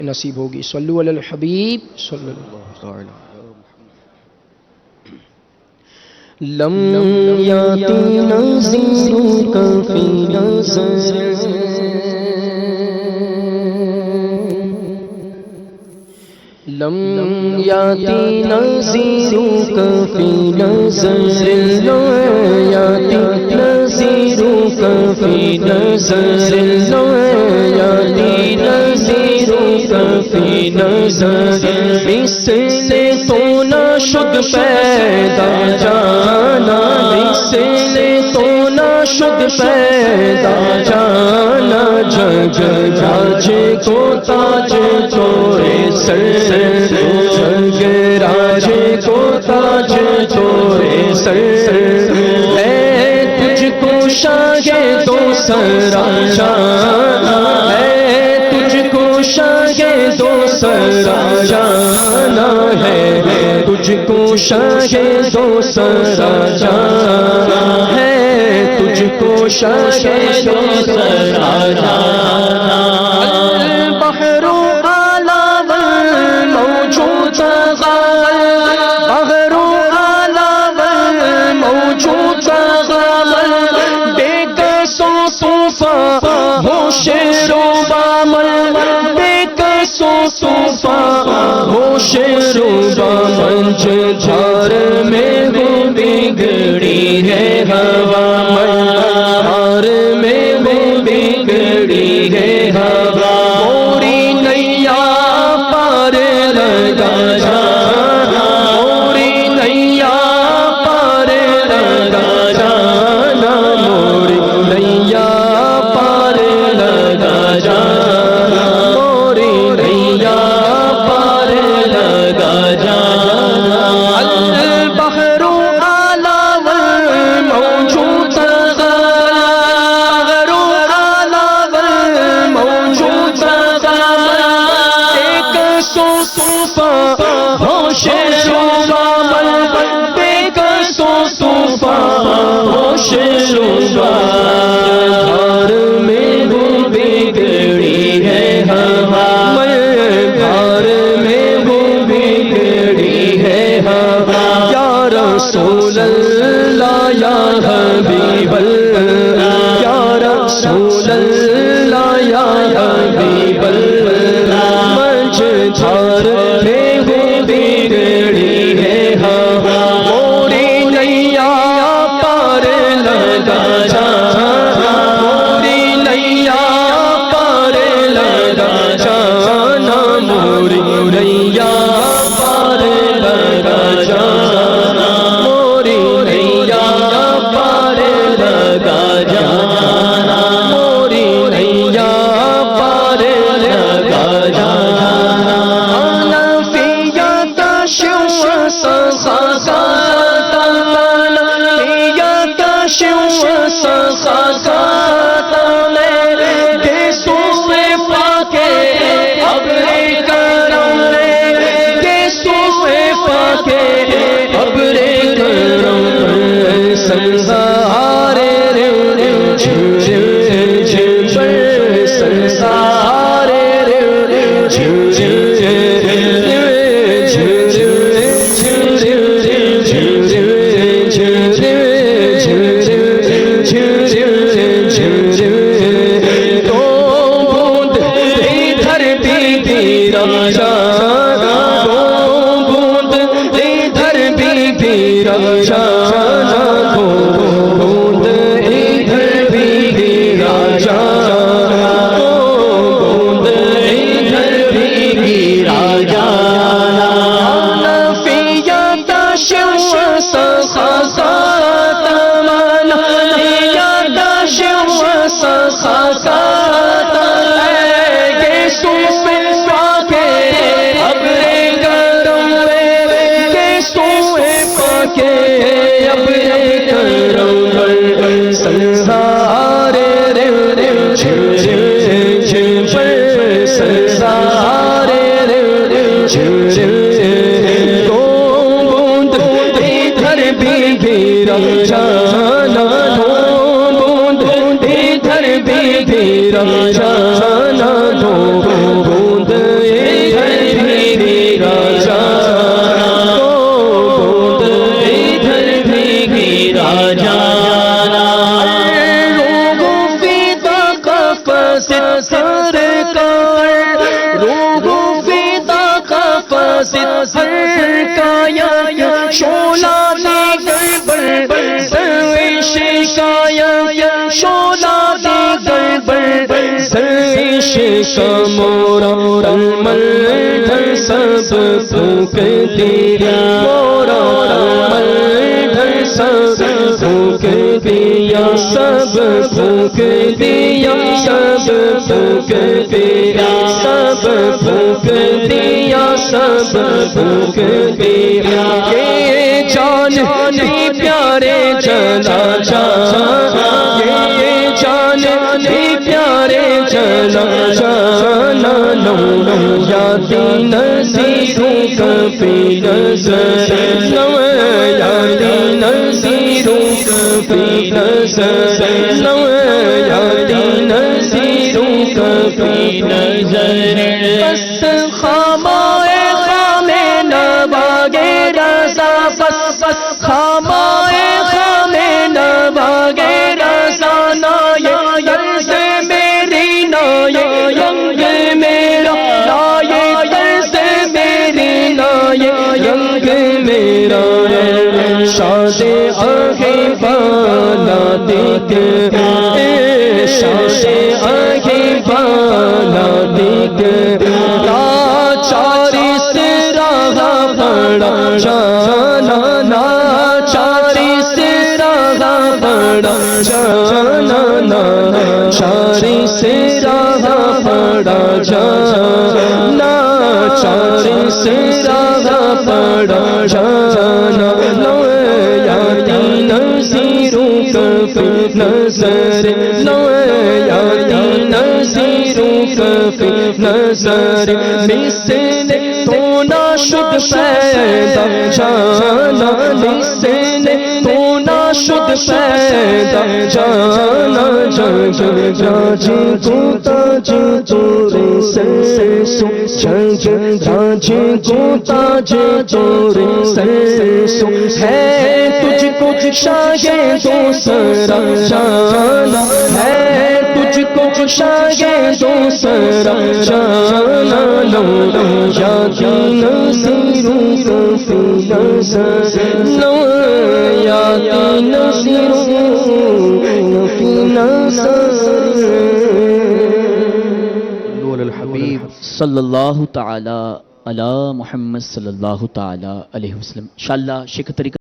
نصیب ہوگی. صلو علی الحبیب صلی اللہ تعالی. لم یاتی نظیر کا فی نظر لم یاتی نظیر کا فی نظر لم یاتی نظیر کا فی نظر لم یاتی نظیر کا فی نظر اس سے تو نہ شد پیدا جانا اس سے تو نہ شد پیدا جانا جگ راج کو تاج چوڑے سر جگ راج کو تاج چوڑے سر ہے تجھ کو شاہ دو سرا جانا ہے تجھ کو شاہ دو سرا جانا ہے تجھ کو شاہ دو سرا جانا ہے تجھ کو شاہ دو سرا جانا. البحر اعلی والموجود غال بحر اعلی والموجود غال بے قصو طوفان ہو شیر و بامل بے قصو طوفان ہو شیر و بامل جھار میں وہ بگڑی ہے ہوا مار میں وہ بگڑی ہے ہوا موری نیا پار لگا جانا موری نیا پار لگا جانا موری نیا پار لگا جانا موری نیا پار لگا جانا. البحر اعلی والموجود غال البحر اعلی والموجود غال بے قصو طوفان ہو شیر و بامل بے قصو طوفان ہو شیر و بامل دھار میں وہ بگڑی ہے ہوا دھار میں وہ بگڑی ہے ہوا. یا رسول اللہ یا حبیب اللہ یا رسول اللہ یا حبیب اللہ مجھار میں وہ بگڑی ہے ہوا موری نیا پار لگا جانا موری نیا پار لگا جانا موری نیا پار لگا جانا موری نیا پار لگا جانا موری نیا پار لگا جانا. نفیت شو سخا نفیت شو سخا میرے سوئے پاکے ابرے کرم کے سوئے پاکے ابرے کرم سنسارے سنسارے جانا دو بوند باسط ہر کایا شولا دیگر بر سروش کایا شولا دیگر بر سروش کا مورا رمل ڈھر سب پھونک دیا مورا رمل ڈھر سب پھونک دیا سب پھونک دیا سب پھونک دیا سب پھونک دیا سب پھونک دیا یہ جان بھی پیارے چلا جا یہ جان بھی پیارے چلا جانا نو یادی نصیروں کا پی نظر نو یادی نصیروں کا پی نظر نو یادی نصیروں کا پی نظر بس خامائے خامے نباگے رضا بس بس خامائے خامے نباگے رضا نائے در سے میری نائے رنگ میرا نائے در سے میری نائے رنگ میرا شاد آنکھیں بالا دیکھ شاد آنکھیں بالا دیکھ لاچاری سے راہ پڑا جانا لاچاری سے راہ پڑا جانا لاچاری سے راہ پڑا جانا لاچاری سے راہ پڑا جانا یادی نصیروں کا پی نظر یادی نصیروں کا پی نظر مثل تو نہ شد پیدا جانا مثل تو نہ شد پیدا جانا جگ راج کو تاج تورے سر سو جگ راج کو تاج تورے سر سو ہے تجھ کو شاگے دوسرا جانا ہے تجھ کو شاگے دوسرا جانا لو یادی نصیروں کا پی نظر لو یادی نصیروں کا پی نظر الحبیب صلی اللہ تعالی علی محمد صلی اللہ تعالی علیہ وسلم. انشاءاللہ شیخ طریقہ